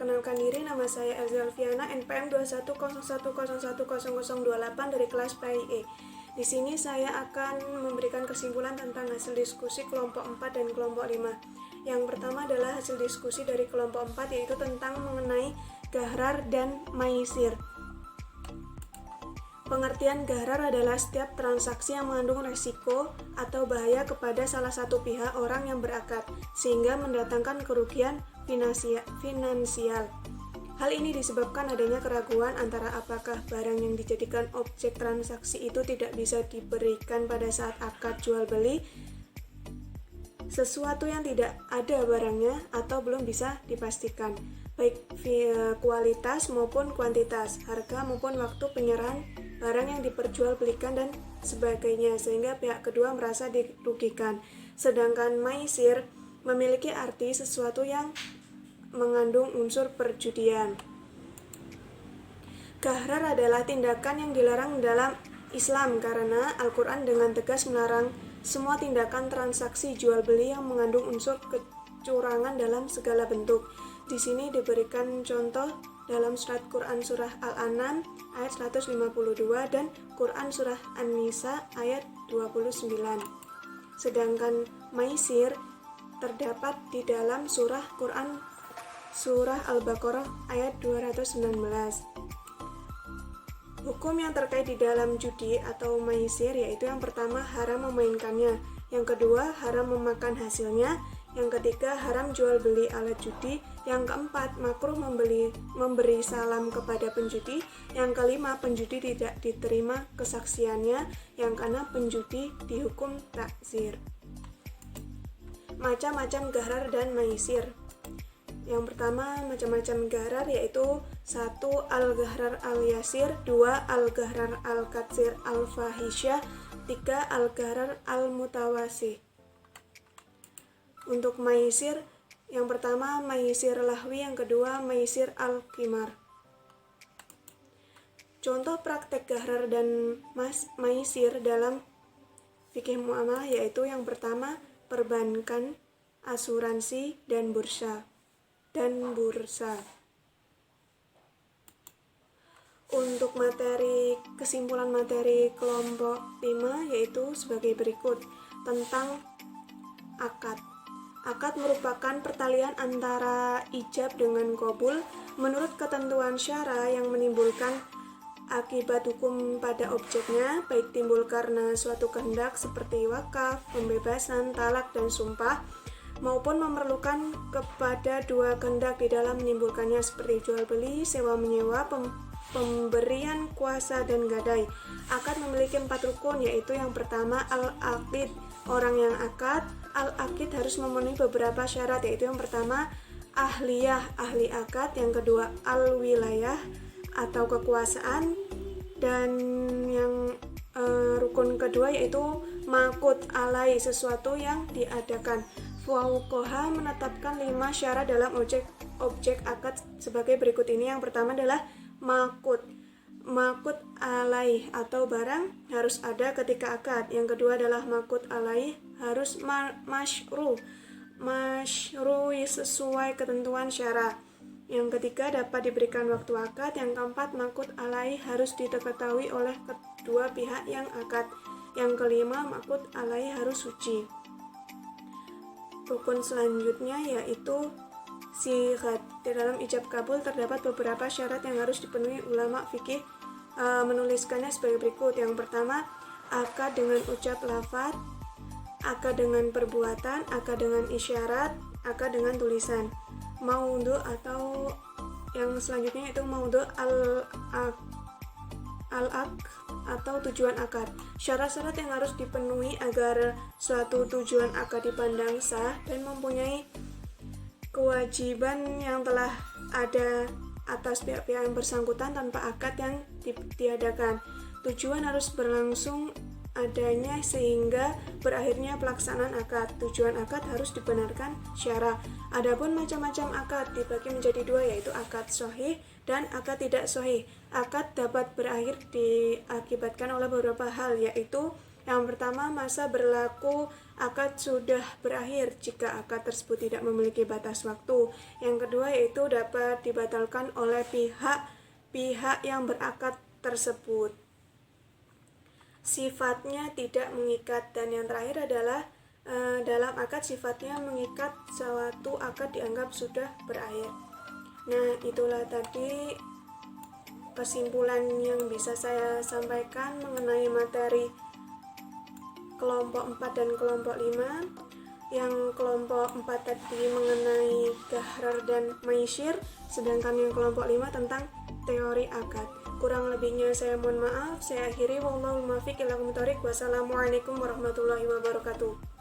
Perkenalkan diri, nama saya Elza Alfiana, NPM 21010100028 dari kelas PIE. Di sini saya akan memberikan kesimpulan tentang hasil diskusi kelompok 4 dan kelompok 5. Yang pertama adalah hasil diskusi dari kelompok 4, yaitu tentang mengenai gahrar dan maisir. Pengertian gahrar adalah setiap transaksi yang mengandung resiko atau bahaya kepada salah satu pihak orang yang berakad, sehingga mendatangkan kerugian finansial. Hal ini disebabkan adanya keraguan antara apakah barang yang dijadikan objek transaksi itu tidak bisa diberikan pada saat akad jual beli, sesuatu yang tidak ada barangnya atau belum bisa dipastikan, baik kualitas maupun kuantitas, harga maupun waktu penyerahan barang yang diperjualbelikan dan sebagainya, sehingga pihak kedua merasa dirugikan. Sedangkan maisir memiliki arti sesuatu yang mengandung unsur perjudian. Gahrar adalah tindakan yang dilarang dalam Islam karena Al-Quran dengan tegas melarang semua tindakan transaksi jual beli yang mengandung unsur kecurangan dalam segala bentuk. Di sini diberikan contoh dalam surat Quran surah Al-An'am ayat 152 dan Quran surah An-Nisa ayat 29. Sedangkan maisir terdapat di dalam surah Quran surah Al-Baqarah ayat 219. Hukum yang terkait di dalam judi atau maisir yaitu yang pertama haram memainkannya, yang kedua haram memakan hasilnya, yang ketiga haram jual beli alat judi, yang keempat makruh memberi salam kepada penjudi, yang kelima penjudi tidak diterima kesaksiannya, yang keenam penjudi dihukum takzir. Macam-macam gahrar dan maisir. Yang pertama macam-macam gahrar yaitu 1. Al-gahrar al-yasir, 2. Al-gahrar al-katsir al-fahisyah, 3. Al-gahrar al-mutawasi. Untuk maisir, yang pertama maisir lahwi, yang kedua maisir al-qimar. Contoh praktek gahrar dan maisir dalam fikih muamalah yaitu yang pertama perbankan, asuransi, dan bursa. Untuk kesimpulan materi kelompok 5 yaitu sebagai berikut tentang akad. Akad merupakan pertalian antara ijab dengan qabul menurut ketentuan syara yang menimbulkan akibat hukum pada objeknya, baik timbul karena suatu kehendak seperti wakaf, pembebasan, talak, dan sumpah, maupun memerlukan kepada dua kehendak di dalam menimbulkannya seperti jual beli, sewa menyewa, pemberian kuasa, dan gadai. Akad memiliki 4 rukun yaitu yang pertama al-aqid, orang yang akad. Al-aqid harus memenuhi beberapa syarat yaitu yang pertama ahliyah, ahli akad, yang kedua al-wilayah atau kekuasaan, dan yang rukun kedua yaitu makut alai, sesuatu yang diadakan. Fuqaha menetapkan 5 syarat dalam objek akad sebagai berikut ini. Yang pertama adalah makut alai atau barang harus ada ketika akad. Yang kedua adalah makut alai harus masyru sesuai ketentuan syara. Yang ketiga dapat diberikan waktu akad. Yang keempat makut alai harus diketahui oleh kedua pihak yang akad. Yang kelima makut alai harus suci. Rukun selanjutnya yaitu sighat. Di dalam ijab kabul terdapat beberapa syarat yang harus dipenuhi. Ulama fikih menuliskannya sebagai berikut. Yang pertama akad dengan ucap lafaz, akad dengan perbuatan, akad dengan isyarat, akad dengan tulisan. Maudhu atau yang selanjutnya itu maudhu al-aq atau tujuan akad. Syarat-syarat yang harus dipenuhi agar suatu tujuan akad dipandang sah dan mempunyai kewajiban yang telah ada atas pihak-pihak yang bersangkutan tanpa akad yang ditiadakan. Tujuan harus berlangsung adanya sehingga berakhirnya pelaksanaan akad. Tujuan akad harus dibenarkan syara. Adapun macam-macam akad dibagi menjadi 2 yaitu akad sahih dan akad tidak sahih. Akad dapat berakhir diakibatkan oleh beberapa hal yaitu Yang pertama, masa berlaku akad sudah berakhir jika akad tersebut tidak memiliki batas waktu. Yang kedua yaitu dapat dibatalkan oleh pihak yang berakad tersebut. Sifatnya tidak mengikat. Dan yang terakhir adalah dalam akad sifatnya mengikat, suatu akad dianggap sudah berakhir. Nah, itulah tadi kesimpulan yang bisa saya sampaikan mengenai materi kelompok 4 dan kelompok 5. Yang kelompok 4 tadi mengenai Gahrar dan Maisir, sedangkan yang kelompok 5 tentang teori akad. Kurang lebihnya saya mohon maaf. Saya akhiri, wallahul muwaffiq ila aqwamit thoriq. Wassalamualaikum warahmatullahi wabarakatuh.